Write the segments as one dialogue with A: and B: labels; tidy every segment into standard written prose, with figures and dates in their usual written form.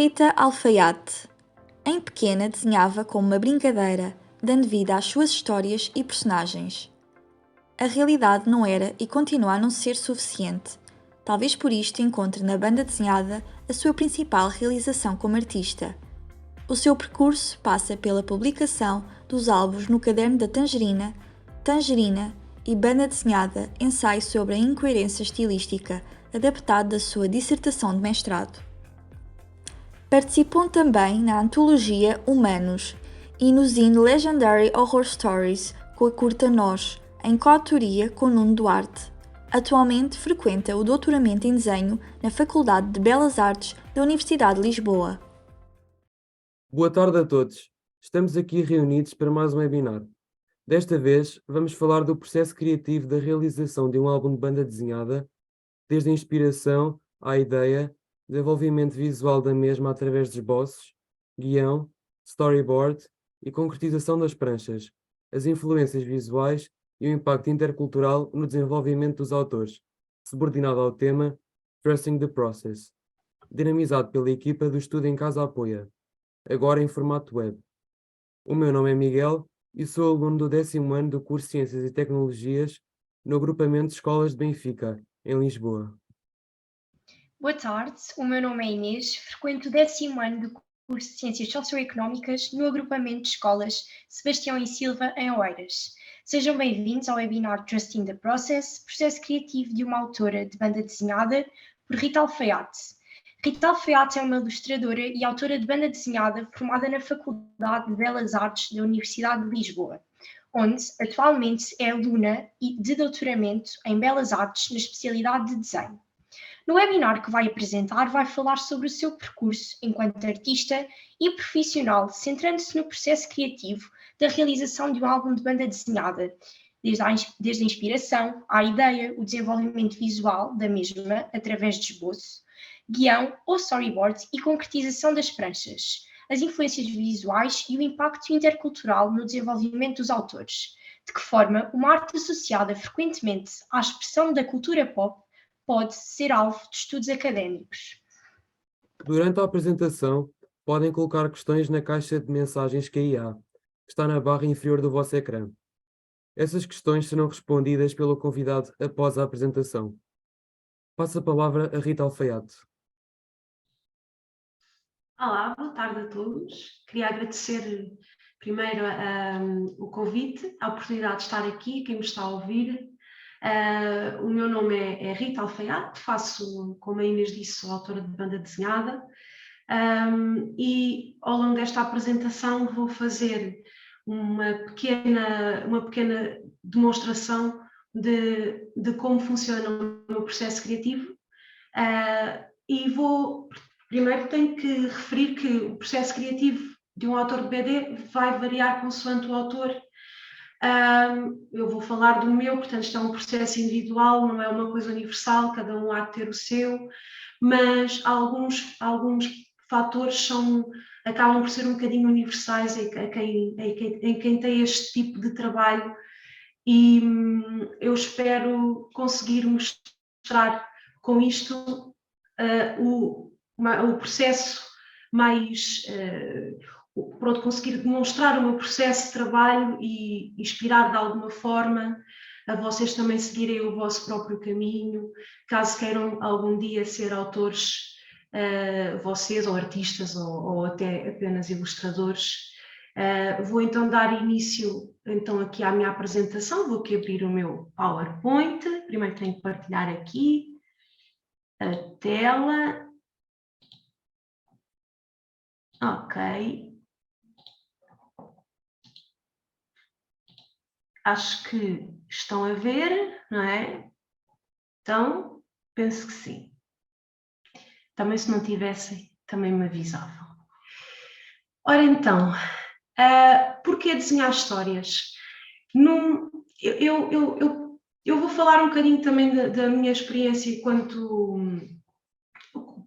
A: Rita Alfaiate. Em pequena desenhava como uma brincadeira, dando vida às suas histórias e personagens. A realidade não era e continua a não ser suficiente. Talvez por isto encontre na banda desenhada a sua principal realização como artista. O seu percurso passa pela publicação dos álbuns No Caderno da Tangerina, Tangerina e banda desenhada Ensaio sobre a Incoerência Estilística, adaptado da sua dissertação de mestrado. Participam também na antologia Humanos e no zine Legendary Horror Stories com a curta Nós, em coautoria com Nuno Duarte. Atualmente frequenta o doutoramento em desenho na Faculdade de Belas Artes da Universidade de Lisboa.
B: Boa tarde a todos. Estamos aqui reunidos para mais um webinar. Desta vez, vamos falar do processo criativo da realização de um álbum de banda desenhada, desde a inspiração à ideia, desenvolvimento visual da mesma através de esboços, guião, storyboard e concretização das pranchas, as influências visuais e o impacto intercultural no desenvolvimento dos autores, subordinado ao tema Trusting the Process, dinamizado pela equipa do Estudo em Casa Apoia, agora em formato web. O meu nome é Miguel e sou aluno do 10º ano do curso de Ciências e Tecnologias no agrupamento de Escolas de Benfica, em Lisboa.
C: Boa tarde, o meu nome é Inês, frequento o 10º ano do curso de Ciências Socioeconómicas no agrupamento de escolas Sebastião e Silva, em Oeiras. Sejam bem-vindos ao webinar Trusting the Process, processo criativo de uma autora de banda desenhada por Rita Alfaiate. Rita Alfaiate é uma ilustradora e autora de banda desenhada formada na Faculdade de Belas Artes da Universidade de Lisboa, onde atualmente é aluna de doutoramento em Belas Artes na especialidade de desenho. No webinar que vai apresentar, vai falar sobre o seu percurso enquanto artista e profissional, centrando-se no processo criativo da realização de um álbum de banda desenhada, desde a inspiração, à ideia, o desenvolvimento visual da mesma através de esboço, guião ou storyboard e concretização das pranchas, as influências visuais e o impacto intercultural no desenvolvimento dos autores. De que forma uma arte associada frequentemente à expressão da cultura pop pode ser alvo de estudos académicos.
B: Durante a apresentação, podem colocar questões na caixa de mensagens que aí há, que está na barra inferior do vosso ecrã. Essas questões serão respondidas pelo convidado após a apresentação. Passo a palavra a Rita Alfaiate.
D: Olá, boa tarde a todos. Queria agradecer primeiro o convite, a oportunidade de estar aqui, quem me está a ouvir. O meu nome é Rita Alfaiate, faço, como a Inês disse, sou autora de banda desenhada, e ao longo desta apresentação vou fazer uma pequena demonstração de como funciona o meu processo criativo, e primeiro tenho que referir que o processo criativo de um autor de BD vai variar consoante o autor. Eu vou falar do meu, portanto isto é um processo individual, não é uma coisa universal, cada um há de ter o seu, mas alguns fatores acabam por ser um bocadinho universais em quem tem este tipo de trabalho, e eu espero conseguir mostrar com isto o processo mais... Pronto, conseguir demonstrar o meu processo de trabalho e inspirar de alguma forma a vocês também seguirem o vosso próprio caminho, caso queiram algum dia ser autores, vocês, ou artistas, ou até apenas ilustradores. Vou então dar início então aqui à minha apresentação. Vou aqui abrir o meu PowerPoint. Primeiro tenho que partilhar aqui a tela. Ok. Acho que estão a ver, não é? Então, penso que sim. Também, se não tivessem, também me avisavam. Ora então, porquê desenhar histórias? Eu vou falar um bocadinho também da minha experiência enquanto...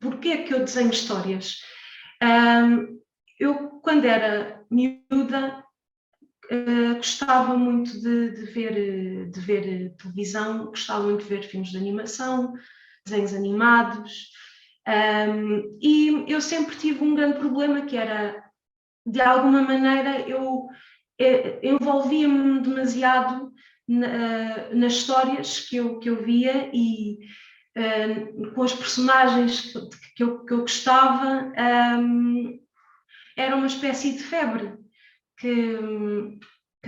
D: Porquê que eu desenho histórias? Eu, quando era miúda, gostava muito de ver televisão, gostava muito de ver filmes de animação, desenhos animados, E eu sempre tive um grande problema, que era, de alguma maneira, eu envolvia-me demasiado nas histórias que eu via e com os personagens que eu gostava. Era uma espécie de febre que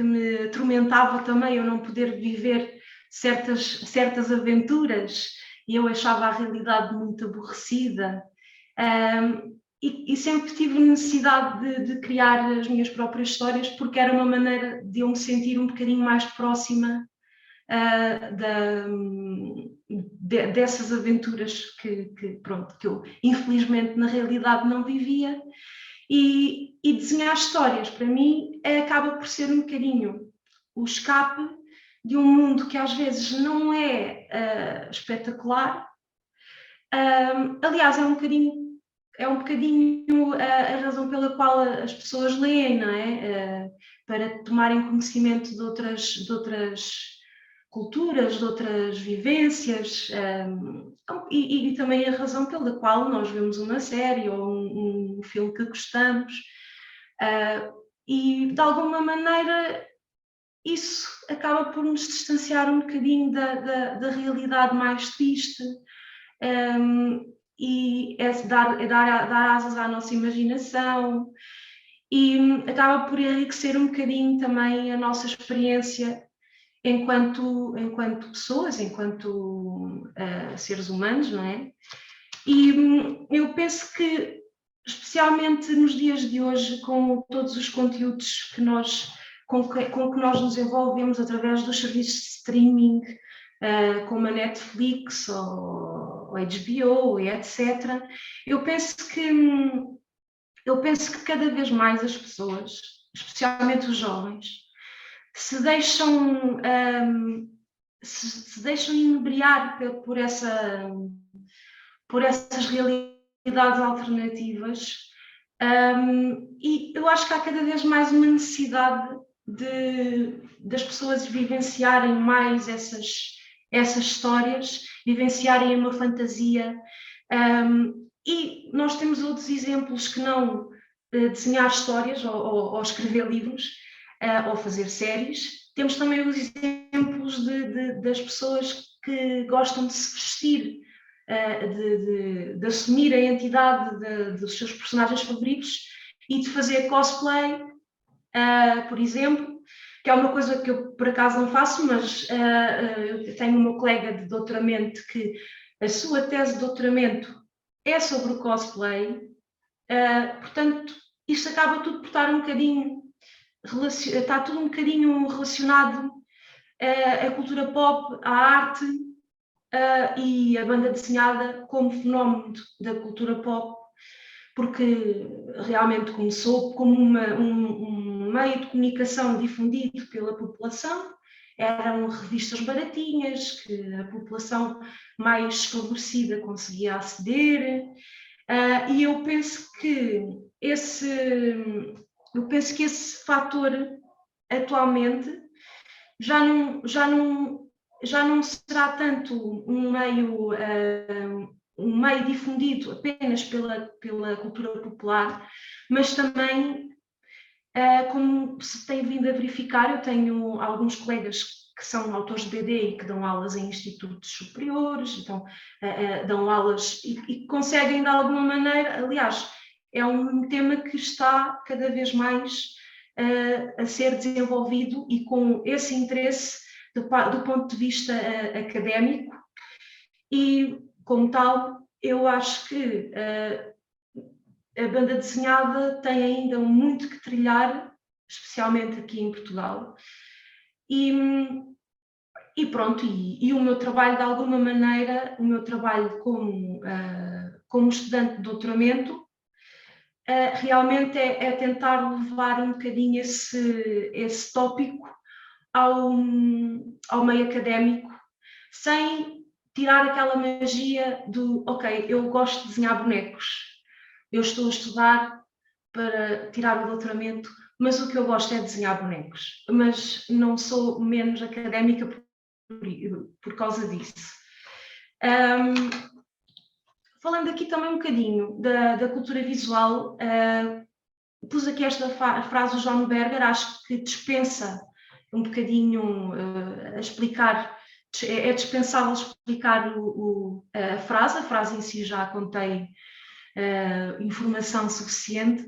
D: me atormentava também, eu não poder viver certas aventuras, e eu achava a realidade muito aborrecida. E sempre tive necessidade de criar as minhas próprias histórias, porque era uma maneira de eu me sentir um bocadinho mais próxima dessas aventuras pronto, que eu infelizmente na realidade não vivia. E desenhar histórias, para mim, acaba por ser um bocadinho o escape de um mundo que às vezes não é espetacular. Aliás, é um bocadinho a razão pela qual as pessoas leem, não é? Para tomarem conhecimento de outras culturas, de outras vivências, e também a razão pela qual nós vemos uma série ou um filme que gostamos. E de alguma maneira isso acaba por nos distanciar um bocadinho da realidade mais triste, e é dar asas à nossa imaginação, e acaba por enriquecer um bocadinho também a nossa experiência enquanto pessoas, enquanto seres humanos, não é? E eu penso que, especialmente nos dias de hoje, com todos os conteúdos com que nós nos envolvemos através dos serviços de streaming, como a Netflix ou HBO, etc., eu penso que cada vez mais as pessoas, especialmente os jovens, se deixam inebriar por essas realidades alternativas, e eu acho que há cada vez mais uma necessidade das pessoas vivenciarem mais essas histórias, vivenciarem uma fantasia, e nós temos outros exemplos que não desenhar histórias ou escrever livros, ou fazer séries. Temos também os exemplos das pessoas que gostam de se vestir, de assumir a entidade dos seus personagens favoritos e de fazer cosplay, por exemplo, que é uma coisa que eu por acaso não faço, mas eu tenho uma colega de doutoramento que a sua tese de doutoramento é sobre o cosplay. Portanto, isto acaba tudo por estar está tudo um bocadinho relacionado à cultura pop, à arte, e a banda desenhada como fenómeno da cultura pop, porque realmente começou como um meio de comunicação difundido pela população. Eram revistas baratinhas que a população mais desfavorecida conseguia aceder, e eu penso que esse fator atualmente já não será tanto um meio difundido apenas pela cultura popular, mas também, como se tem vindo a verificar, eu tenho alguns colegas que são autores de BD e que dão aulas em institutos superiores, então dão aulas e conseguem de alguma maneira, aliás, é um tema que está cada vez mais a ser desenvolvido, e com esse interesse do ponto de vista académico, e como tal eu acho que a banda desenhada tem ainda muito que trilhar, especialmente aqui em Portugal, e pronto, e o meu trabalho, de alguma maneira, o meu trabalho como estudante de doutoramento, realmente é tentar levar um bocadinho esse tópico ao meio académico, sem tirar aquela magia do, ok, eu gosto de desenhar bonecos, eu estou a estudar para tirar o doutoramento, mas o que eu gosto é desenhar bonecos, mas não sou menos académica por causa disso. falando aqui também um bocadinho da cultura visual, pus aqui esta frase do John Berger, acho que dispensa um bocadinho a explicar, é dispensável explicar a frase em si já contém informação suficiente,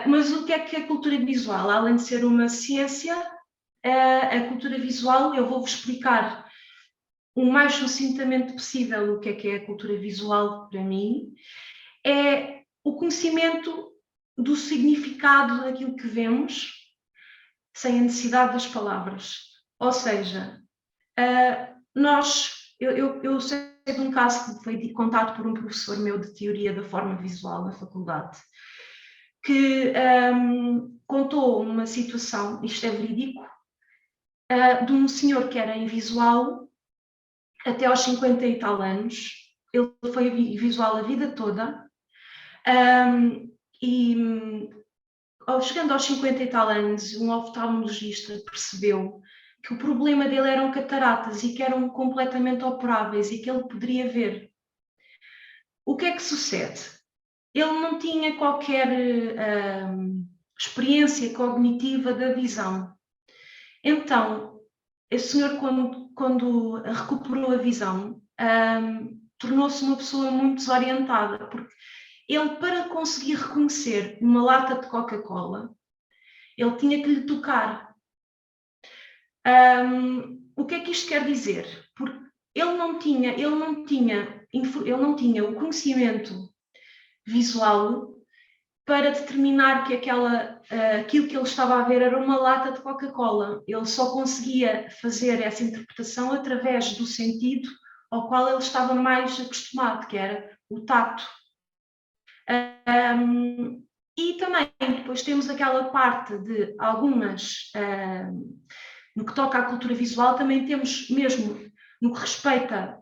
D: mas o que é a cultura visual? Além de ser uma ciência, a cultura visual, eu vou-vos explicar o mais sucintamente possível o que é a cultura visual para mim, é o conhecimento do significado daquilo que vemos sem a necessidade das palavras. Ou seja, eu sei de um caso que foi contado por um professor meu de teoria da forma visual na faculdade, que contou uma situação, isto é verídico, de um senhor que era invisual até aos 50 e tal anos. Ele foi visual a vida toda, chegando aos 50 e tal anos, um oftalmologista percebeu que o problema dele eram cataratas e que eram completamente operáveis e que ele poderia ver. O que é que sucede? Ele não tinha qualquer experiência cognitiva da visão. Então, esse senhor, quando recuperou a visão, tornou-se uma pessoa muito desorientada, porque ele, para conseguir reconhecer uma lata de Coca-Cola, ele tinha que lhe tocar. O que é que isto quer dizer? Porque ele não tinha o conhecimento visual para determinar que aquilo que ele estava a ver era uma lata de Coca-Cola. Ele só conseguia fazer essa interpretação através do sentido ao qual ele estava mais acostumado, que era o tato. E também depois temos aquela parte de algumas, no que toca à cultura visual, também temos mesmo no que respeita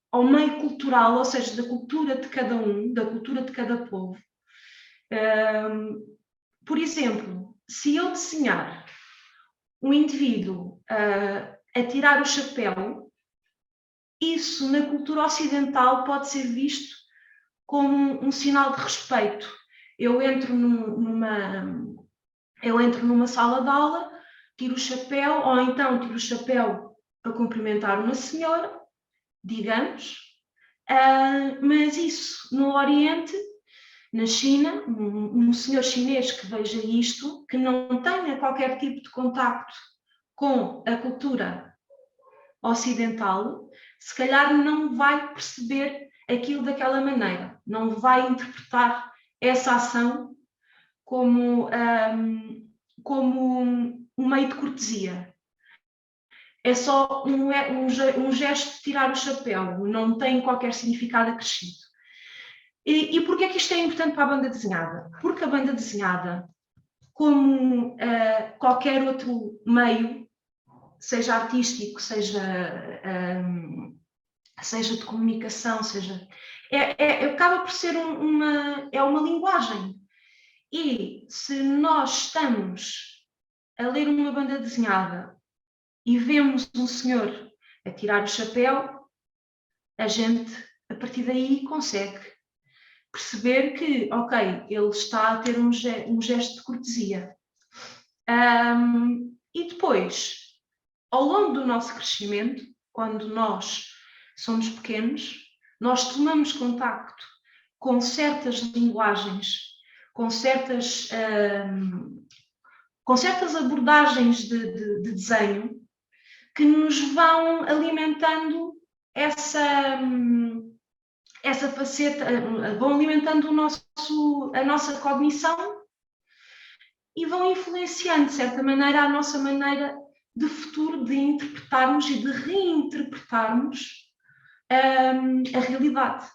D: ao meio cultural, ou seja, da cultura de cada um, da cultura de cada povo. Por exemplo, se eu desenhar um indivíduo a tirar o chapéu, isso na cultura ocidental pode ser visto como um sinal de respeito. Eu entro numa sala de aula, tiro o chapéu, ou então tiro o chapéu para cumprimentar uma senhora, digamos, mas isso no Oriente, na China, um senhor chinês que veja isto, que não tenha qualquer tipo de contacto com a cultura ocidental, se calhar não vai perceber aquilo daquela maneira, não vai interpretar essa ação como um meio de cortesia. É só um gesto de tirar o chapéu, não tem qualquer significado acrescido. E porquê é que isto é importante para a banda desenhada? Porque a banda desenhada, como qualquer outro meio, seja artístico, seja de comunicação, acaba por ser uma linguagem. E se nós estamos a ler uma banda desenhada e vemos um senhor a tirar o chapéu, a gente, a partir daí, consegue perceber que, ok, ele está a ter um gesto de cortesia. E depois, ao longo do nosso crescimento, quando nós somos pequenos, nós tomamos contacto com certas linguagens, com certas abordagens de desenho que nos vão alimentando essa faceta, vão alimentando a nossa cognição e vão influenciando, de certa maneira, a nossa maneira de futuro de interpretarmos e de reinterpretarmos a realidade.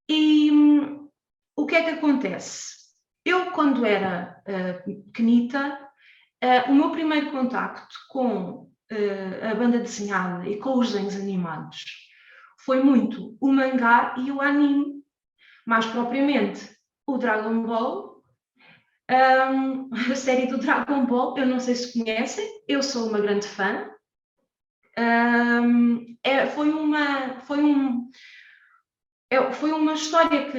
D: E o que é que acontece? Eu, quando era pequenita, o meu primeiro contacto com a banda desenhada e com os desenhos animados foi muito o mangá e o anime, mais propriamente o Dragon Ball. A série do Dragon Ball, eu não sei se conhecem, eu sou uma grande fã. foi uma história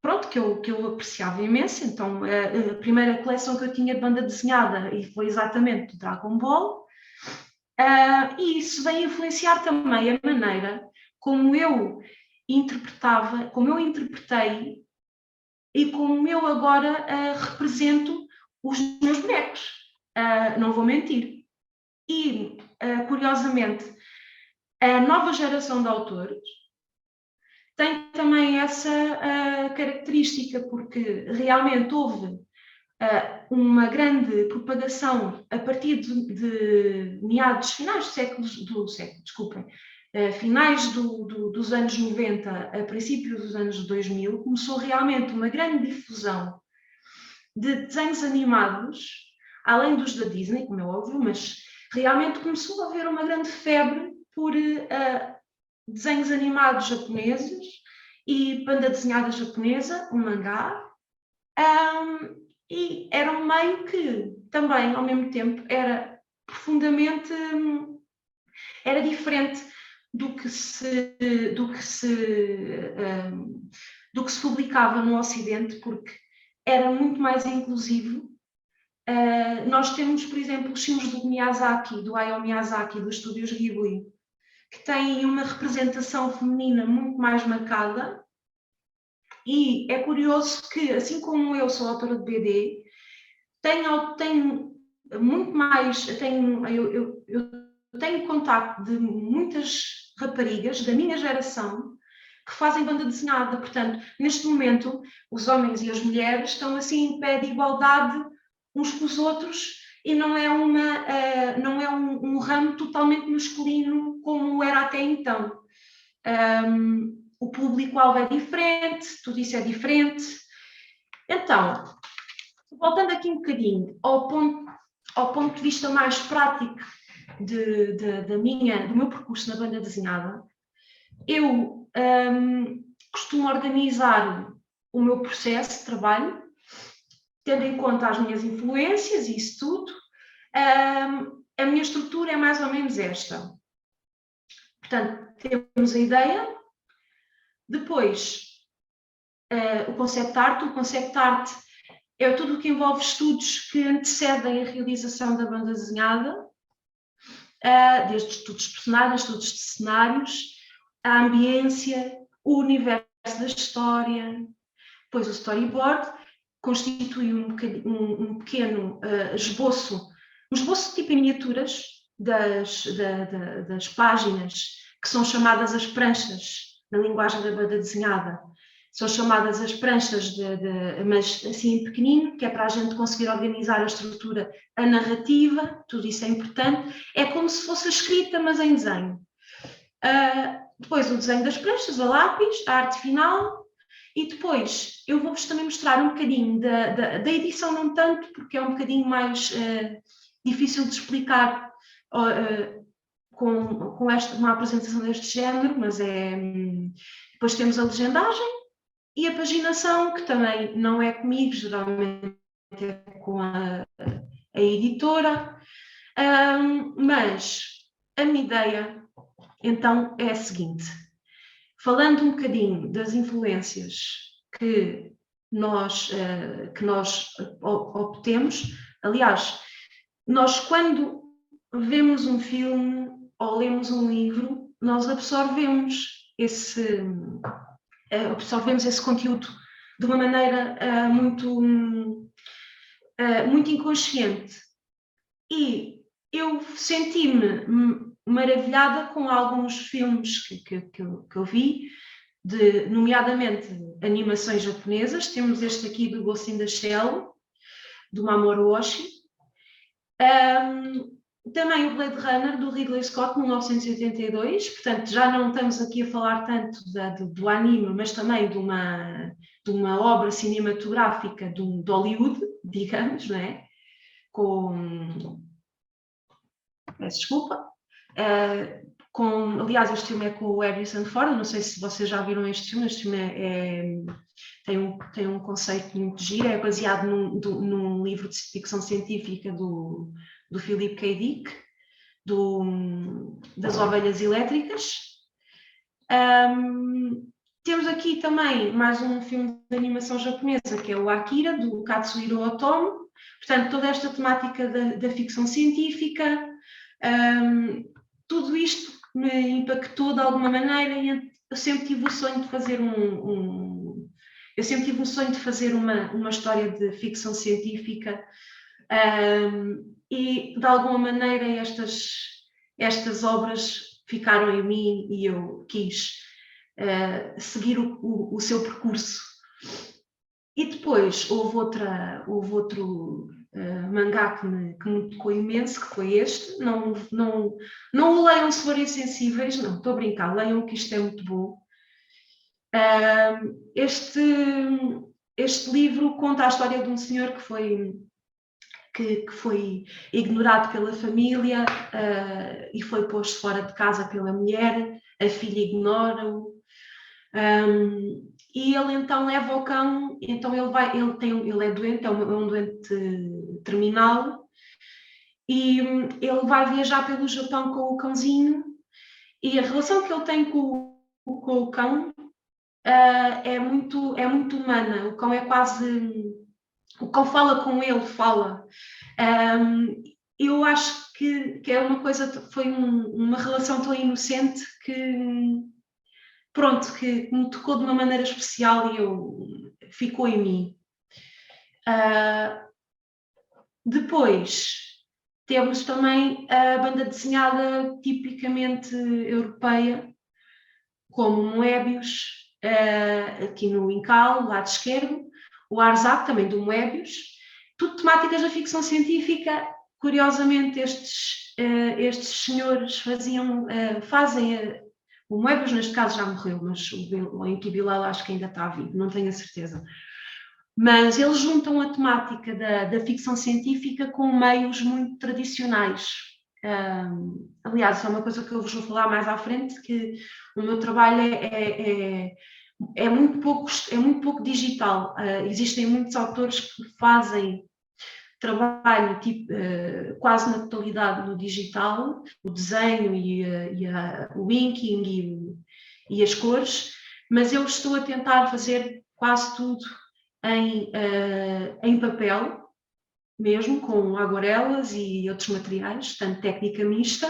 D: pronto, que eu apreciava imenso. Então, a primeira coleção que eu tinha de banda desenhada e foi exatamente do Dragon Ball. E isso vem influenciar também a maneira como eu interpretava, como eu interpretei e como eu agora represento os meus bonecos. Não vou mentir. E, curiosamente, a nova geração de autores tem também essa característica, porque realmente houve uma grande propagação a partir de meados, finais dos anos 90 a princípios dos anos 2000, começou realmente uma grande difusão de desenhos animados, além dos da Disney, como é óbvio, mas realmente começou a haver uma grande febre por desenhos animados japoneses e banda desenhada japonesa, um mangá, e era um meio que também, ao mesmo tempo, era profundamente era diferente do que se publicava no Ocidente, porque era muito mais inclusivo. Nós temos, por exemplo, os filmes do Miyazaki, do Hayao Miyazaki, dos estúdios Ghibli, que têm uma representação feminina muito mais marcada. E é curioso que, assim como eu sou autora de BD, tenho muito mais, eu tenho contacto de muitas raparigas da minha geração que fazem banda desenhada. Portanto, neste momento, os homens e as mulheres estão assim em pé de igualdade uns com os outros e não é um ramo totalmente masculino como era até então. O público-alvo é diferente, tudo isso é diferente. Então, voltando aqui um bocadinho ao ponto de vista mais prático do meu percurso na banda desenhada, eu costumo organizar o meu processo de trabalho, tendo em conta as minhas influências e isso tudo. A minha estrutura é mais ou menos esta. Portanto, temos a ideia, depois o concept art. O concept art é tudo o que envolve estudos que antecedem a realização da banda desenhada, desde estudos de personagens, estudos de cenários, a ambiência, o universo da história. Depois o storyboard constitui um pequeno esboço, um esboço tipo em miniaturas das páginas, que são chamadas as pranchas, na linguagem da banda desenhada. São chamadas as pranchas, mas assim em pequenino, que é para a gente conseguir organizar a estrutura, a narrativa, tudo isso é importante. É como se fosse a escrita, mas em desenho. Depois o desenho das pranchas, a lápis, a arte final, e depois eu vou-vos também mostrar um bocadinho da edição, não tanto, porque é um bocadinho mais difícil de explicar com uma apresentação deste género, mas depois temos a legendagem e a paginação, que também não é comigo, geralmente é com a editora, mas a minha ideia então é a seguinte: falando um bocadinho das influências que nós obtemos, aliás, nós quando vemos um filme ou lemos um livro, nós absorvemos esse conteúdo de uma maneira muito inconsciente. E eu senti-me maravilhada com alguns filmes que eu vi, nomeadamente animações japonesas. Temos este aqui do Ghost in the Shell, do Mamoru Oshii. Também o Blade Runner, do Ridley Scott, 1982. Portanto, já não estamos aqui a falar tanto do anime, mas também de uma obra cinematográfica de Hollywood, digamos, não é? Peço desculpa. Aliás, este filme é com o Harrison Ford. Não sei se vocês já viram este filme. Este filme tem um conceito muito giro. É baseado num livro de ficção científica do Philip K. Dick, das ovelhas elétricas. Temos aqui também mais um filme de animação japonesa, que é o Akira, do Katsuhiro Otomo. Portanto, toda esta temática da ficção científica, tudo isto me impactou de alguma maneira e eu sempre tive o sonho de fazer eu sempre tive um sonho de fazer uma história de ficção científica, e de alguma maneira estas obras ficaram em mim e eu quis seguir o seu percurso. E depois houve outro mangá que me tocou imenso, que foi este. Não o leiam se forem sensíveis, não, estou a brincar, leiam que isto é muito bom. Este livro conta a história de um senhor que foi ignorado pela família e foi posto fora de casa pela mulher, a filha ignora-o. E ele então leva o cão, então ele é doente, é um doente terminal, e ele vai viajar pelo Japão com o cãozinho, e a relação que ele tem com o cão é muito humana. O cão é quase... O cão fala com ele, fala. Eu acho que é uma coisa, foi uma relação tão inocente que, pronto, que me tocou de uma maneira especial e ficou em mim. Depois temos também a banda desenhada tipicamente europeia, como Moebius, aqui no Incal, lado esquerdo, o Arzac, também do Moebius, tudo temáticas da ficção científica. Curiosamente, estes senhores fazem... O Moebius, neste caso, já morreu, mas o Enki Bilal acho que ainda está vivo, não tenho a certeza. Mas eles juntam a temática da ficção científica com meios muito tradicionais. Aliás, é uma coisa que eu vos vou falar mais à frente, que o meu trabalho é muito pouco digital. Existem muitos autores que fazem trabalho quase na totalidade no digital, o desenho o inking e as cores, mas eu estou a tentar fazer quase tudo em papel, mesmo com aguarelas e outros materiais, portanto técnica mista.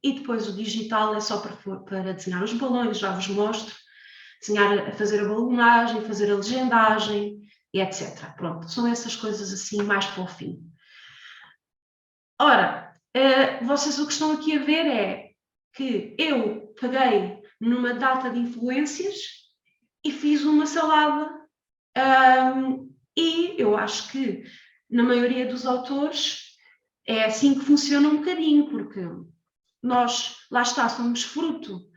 D: E depois o digital é só para desenhar os balões, já vos mostro, fazer a balonagem, fazer a legendagem, e etc. Pronto, são essas coisas assim mais para o fim. Ora, vocês o que estão aqui a ver é que eu peguei numa data de influências e fiz uma salada, e eu acho que na maioria dos autores é assim que funciona um bocadinho, porque nós, lá está, somos fruto.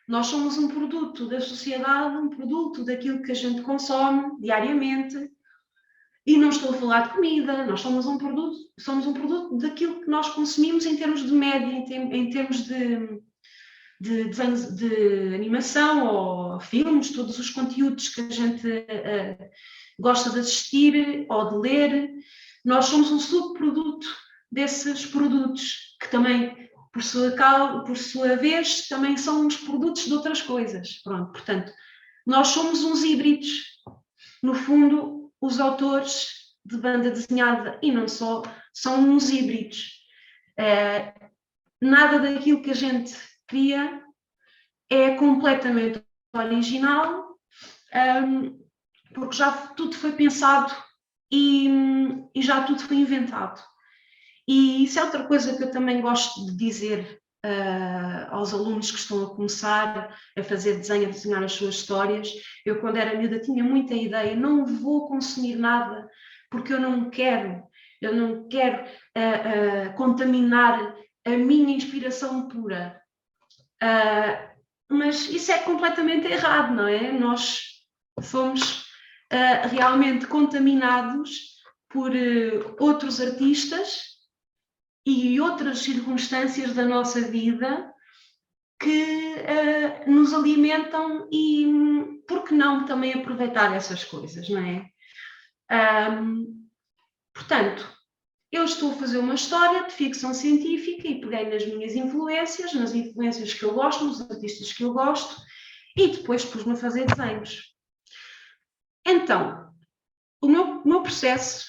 D: Nós somos um produto da sociedade, um produto daquilo que a gente consome diariamente, e não estou a falar de comida, nós somos um produto daquilo que nós consumimos em termos de média, em termos de desenhos de animação ou filmes, todos os conteúdos que a gente gosta de assistir ou de ler. Nós somos um subproduto desses produtos, que também, por sua vez, também são uns produtos de outras coisas. Pronto, portanto, nós somos uns híbridos. No fundo, os autores de banda desenhada, e não só, são uns híbridos. Nada daquilo que a gente cria é completamente original, porque já tudo foi pensado e já tudo foi inventado. E isso é outra coisa que eu também gosto de dizer aos alunos que estão a começar a fazer desenho, a desenhar as suas histórias. Eu, quando era miúda, tinha muita ideia, não vou consumir nada, porque eu não quero contaminar a minha inspiração pura. Mas isso é completamente errado, não é? Nós fomos realmente contaminados por outros artistas e outras circunstâncias da nossa vida que nos alimentam, e por que não também aproveitar essas coisas, não é? Portanto, eu estou a fazer uma história de ficção científica e peguei nas minhas influências, nas influências que eu gosto, nos artistas que eu gosto, e depois pus-me a fazer desenhos. Então, o meu processo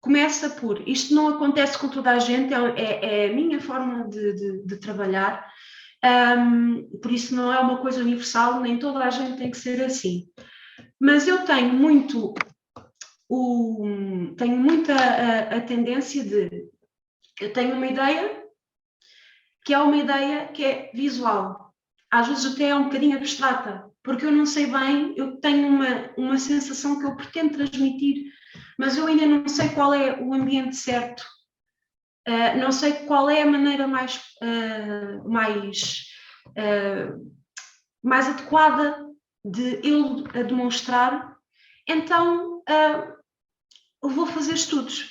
D: começa por, isto não acontece com toda a gente, é a minha forma de trabalhar, por isso não é uma coisa universal, nem toda a gente tem que ser assim. Mas eu tenho muita a tendência de, eu tenho uma ideia que é visual, às vezes até é um bocadinho abstrata, porque eu não sei bem, eu tenho uma sensação que eu pretendo transmitir, mas eu ainda não sei qual é o ambiente certo, não sei qual é a maneira mais adequada de eu a demonstrar, então vou fazer estudos.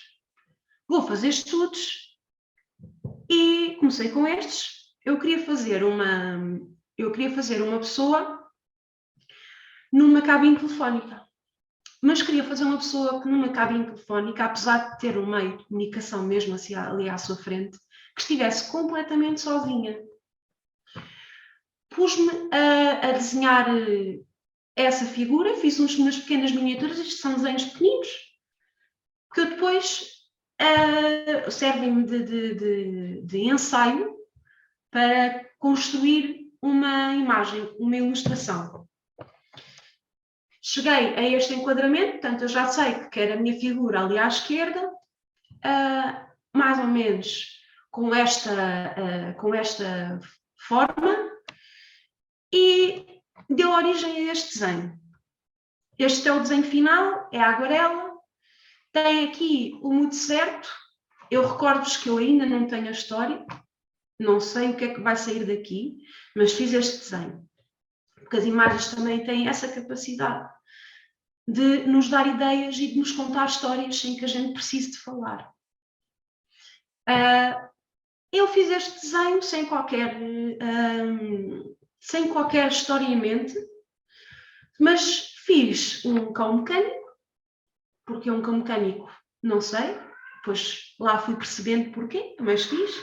D: E comecei com estes. Eu queria fazer uma pessoa numa cabine telefónica. Mas queria fazer uma pessoa que numa cabine telefónica, apesar de ter um meio de comunicação mesmo assim, ali à sua frente, que estivesse completamente sozinha. Pus-me a desenhar essa figura, fiz umas pequenas miniaturas, isto são desenhos pequeninos, que eu depois servem-me de ensaio para construir uma imagem, uma ilustração. Cheguei a este enquadramento, portanto, eu já sei que quero a minha figura ali à esquerda, mais ou menos com esta forma, e deu origem a este desenho. Este é o desenho final, é a aguarela, tem aqui o mood certo. Eu recordo-vos que eu ainda não tenho a história, não sei o que é que vai sair daqui, mas fiz este desenho. Porque as imagens também têm essa capacidade de nos dar ideias e de nos contar histórias sem que a gente precise de falar. Eu fiz este desenho sem qualquer história em mente, mas fiz um cão mecânico, porque é um cão mecânico, não sei, depois lá fui percebendo porquê, mas fiz.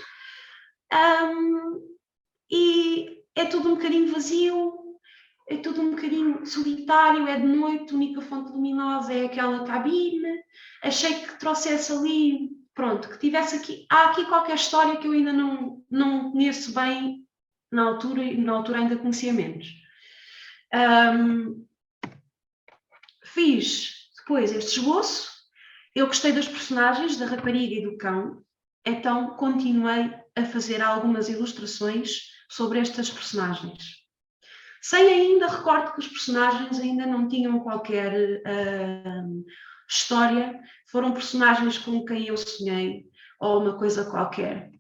D: E é tudo um bocadinho vazio, é tudo um bocadinho solitário, é de noite, a única fonte luminosa é aquela cabine. Achei que trouxesse ali, pronto, que tivesse aqui, há aqui qualquer história que eu ainda não conheço bem na altura, e na altura ainda conhecia menos. Fiz depois este esboço, eu gostei das personagens, da rapariga e do cão, então continuei a fazer algumas ilustrações sobre estas personagens. Sem ainda, recordo que os personagens ainda não tinham qualquer história, foram personagens com quem eu sonhei, ou uma coisa qualquer.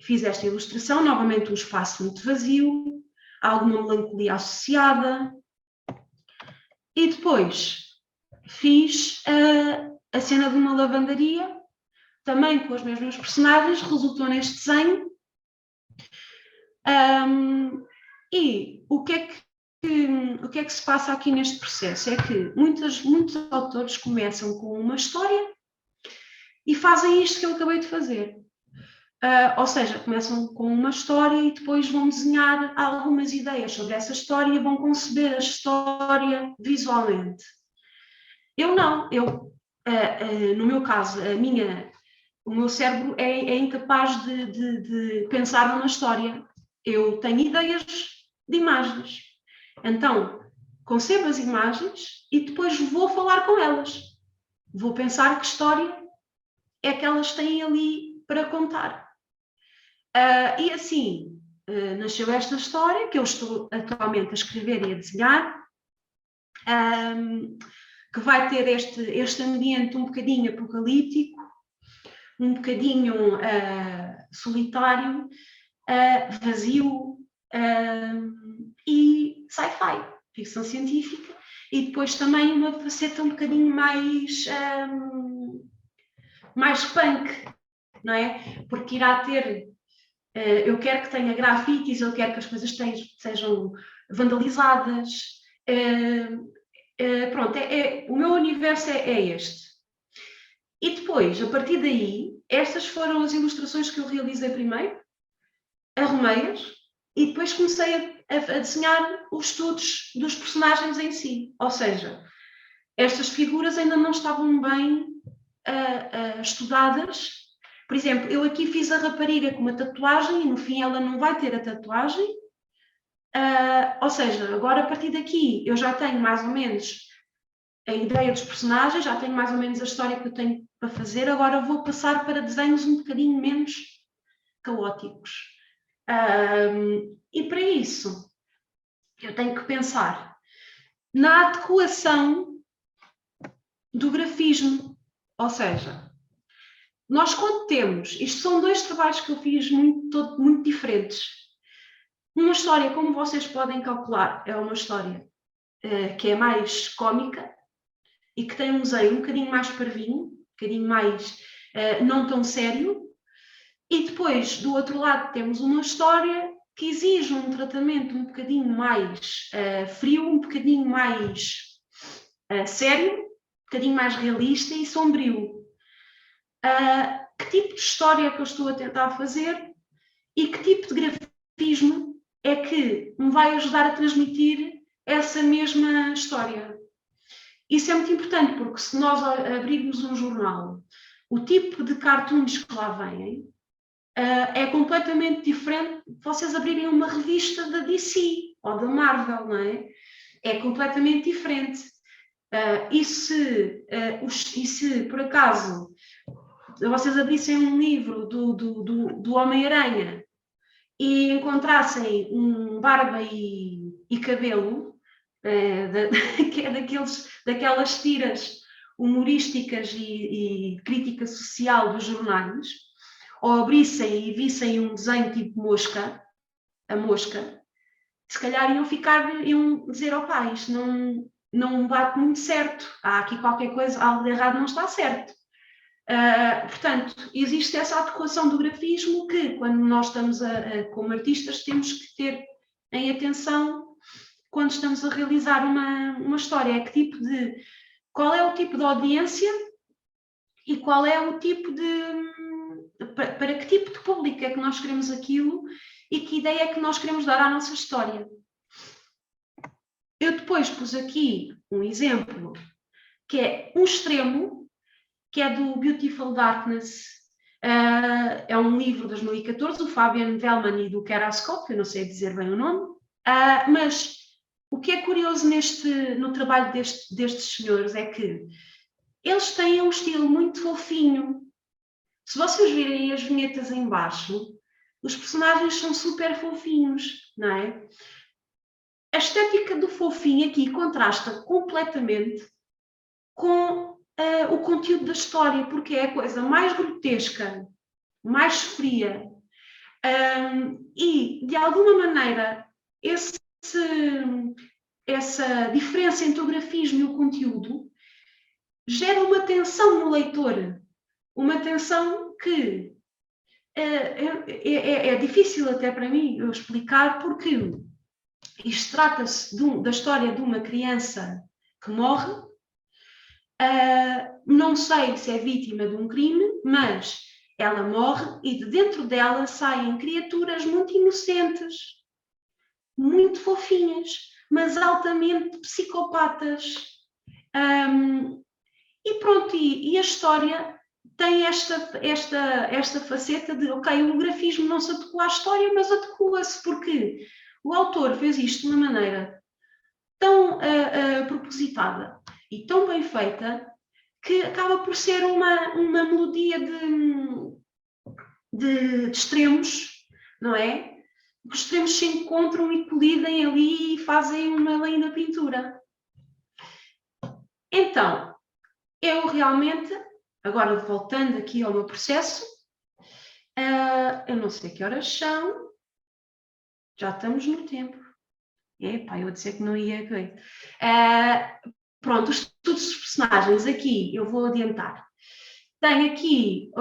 D: Fiz esta ilustração, novamente um espaço muito vazio, alguma melancolia associada, e depois fiz a cena de uma lavandaria, também com os mesmos personagens, resultou neste desenho. E o que é que se passa aqui neste processo? É que muitos autores começam com uma história e fazem isto que eu acabei de fazer. Ou seja, começam com uma história e depois vão desenhar algumas ideias sobre essa história e vão conceber a história visualmente. Eu não, no meu caso, o meu cérebro é incapaz de pensar numa história. Eu tenho ideias de imagens. Então, concebo as imagens e depois vou falar com elas. Vou pensar que história é que elas têm ali para contar. E assim, nasceu esta história que eu estou atualmente a escrever e a desenhar, que vai ter este ambiente um bocadinho apocalíptico, um bocadinho solitário, vazio e sci-fi, ficção científica, e depois também uma faceta um bocadinho mais punk, não é? Porque irá ter, eu quero que tenha grafites, eu quero que as coisas sejam vandalizadas, pronto, o meu universo é este. E depois, a partir daí, estas foram as ilustrações que eu realizei primeiro, arrumei-as, e depois comecei a desenhar os estudos dos personagens em si. Ou seja, estas figuras ainda não estavam bem estudadas. Por exemplo, eu aqui fiz a rapariga com uma tatuagem e no fim ela não vai ter a tatuagem. Ou seja, agora a partir daqui eu já tenho mais ou menos a ideia dos personagens, já tenho mais ou menos a história que eu tenho para fazer, agora vou passar para desenhos um bocadinho menos caóticos. E para isso, eu tenho que pensar na adequação do grafismo. Ou seja, nós quando temos, isto são 2 trabalhos que eu fiz muito diferentes. Uma história, como vocês podem calcular, é uma história que é mais cómica e que tem um desenho um bocadinho mais parvinho, um bocadinho mais não tão sério. E depois, do outro lado, temos uma história que exige um tratamento um bocadinho mais frio, um bocadinho mais sério, um bocadinho mais realista e sombrio. Que tipo de história é que eu estou a tentar fazer e que tipo de grafismo é que me vai ajudar a transmitir essa mesma história? Isso é muito importante, porque se nós abrirmos um jornal, o tipo de cartoons que lá vêm é completamente diferente de vocês abrirem uma revista da DC ou da Marvel, não é? É completamente diferente. E se por acaso vocês abrissem um livro do Homem-Aranha e encontrassem um barba e cabelo, que é daquelas tiras humorísticas e crítica social dos jornais, ou abrissem e vissem um desenho tipo a mosca, se calhar iam dizer, opá, isto não bate muito certo, há aqui qualquer coisa, algo de errado não está certo. Portanto, existe essa adequação do grafismo que, quando nós estamos como artistas, temos que ter em atenção quando estamos a realizar uma história. Qual é o tipo de audiência e qual é o tipo para que tipo de público é que nós queremos aquilo e que ideia é que nós queremos dar à nossa história. Eu depois pus aqui um exemplo que é um extremo, que é do Beautiful Darkness. É um livro de 2014, do Fabian Wellman e do Carrasco, eu não sei dizer bem o nome, mas o que é curioso no trabalho destes senhores é que eles têm um estilo muito fofinho. Se vocês virem as vinhetas em baixo, os personagens são super fofinhos, não é? A estética do fofinho aqui contrasta completamente com o conteúdo da história, porque é a coisa mais grotesca, mais fria, e de alguma maneira essa diferença entre o grafismo e o conteúdo gera uma tensão no leitor, uma tensão que é difícil até para mim eu explicar, porque isto trata-se da história de uma criança que morre. Não sei se é vítima de um crime, mas ela morre e de dentro dela saem criaturas muito inocentes, muito fofinhas, mas altamente psicopatas. E pronto, e a história tem esta faceta de, ok, o grafismo não se adequa à história, mas adequa-se porque o autor fez isto de uma maneira tão propositada e tão bem feita que acaba por ser uma melodia de extremos, não é? Os extremos se encontram e colidem ali e fazem uma linda pintura. Então, eu realmente, agora voltando aqui ao meu processo, eu não sei que horas são, já estamos no tempo. Epá, eu ia dizer que não ia ver. Pronto, os estudos dos personagens aqui, eu vou adiantar. Tenho aqui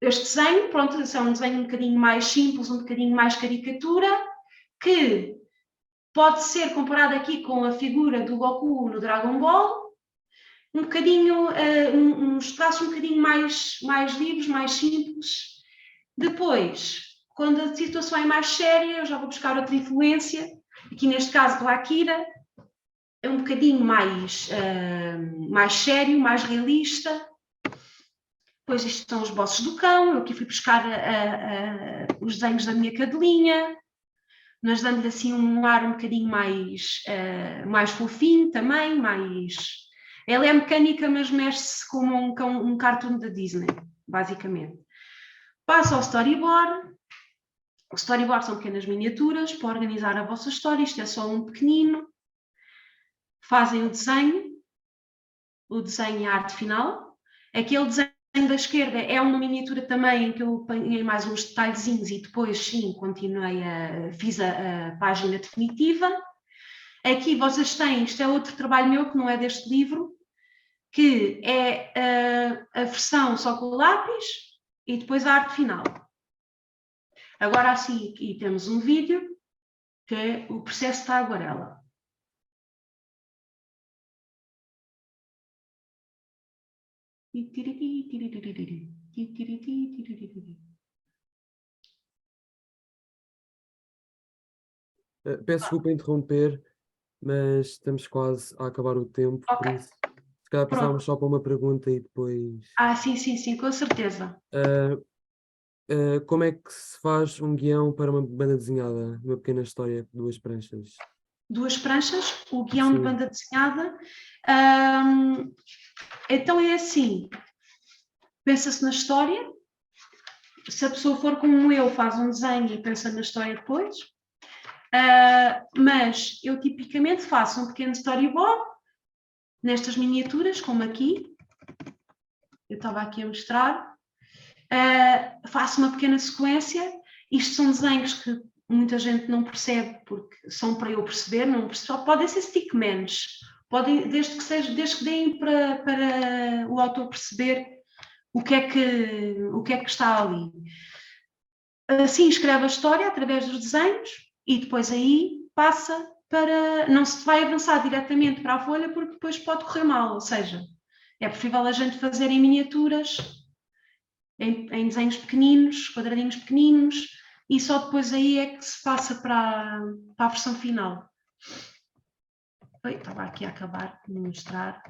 D: este desenho, pronto, é um desenho um bocadinho mais simples, um bocadinho mais caricatura, que pode ser comparado aqui com a figura do Goku no Dragon Ball, um bocadinho, uns traços um bocadinho mais livres, mais simples. Depois, Quando a situação é mais séria, eu já vou buscar outra influência. Aqui neste caso do Akira, é um bocadinho mais sério, mais realista. Depois estes são os bosses do cão, eu aqui fui buscar os desenhos da minha cadelinha, mas dando-lhe assim um ar um bocadinho mais fofinho também, mais... Ela é mecânica, mas mexe-se como um cartoon da Disney, basicamente. Passo ao storyboard. O storyboard são pequenas miniaturas para organizar a vossa história, isto é só um pequenino. Fazem o desenho e a arte final. Aquele desenho da esquerda é uma miniatura também em que eu apanhei mais uns detalhezinhos e depois sim, fiz a página definitiva. Aqui vocês têm, isto é outro trabalho meu que não é deste livro, que é a versão só com o lápis e depois a arte final. Agora assim, aqui temos um vídeo que é o processo da aguarela.
B: Peço desculpa interromper, mas estamos quase a acabar o tempo, por
D: Ok,
B: isso, se calhar passávamos só para uma pergunta e depois...
D: sim, com certeza.
B: Como é que se faz um guião para uma banda desenhada? Uma pequena história, 2 pranchas.
D: 2 pranchas, o guião de
B: Sim.
D: banda desenhada. Então é assim, pensa-se na história, se a pessoa for como eu, faz um desenho e pensa na história depois, mas eu tipicamente faço um pequeno storyboard, nestas miniaturas, como aqui, eu estava aqui a mostrar, faço uma pequena sequência, isto são desenhos que muita gente não percebe, porque são para eu perceber, não percebo, podem ser stickmans, desde que deem para o autor perceber o que é que está ali. Assim escreve a história através dos desenhos e depois aí passa para... Não se vai avançar diretamente para a folha porque depois pode correr mal, ou seja, é preferível a gente fazer em miniaturas, em desenhos pequeninos, quadradinhos pequeninos, e só depois aí é que se passa para a versão final. Estava aqui a acabar de mostrar.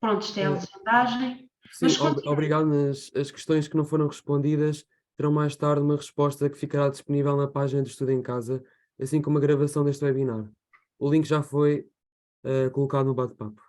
D: Pronto, isto é a legendagem.
B: Sim, obrigado, mas as questões que não foram respondidas terão mais tarde uma resposta que ficará disponível na página de Estudo em Casa, assim como a gravação deste webinar. O link já foi colocado no bate-papo.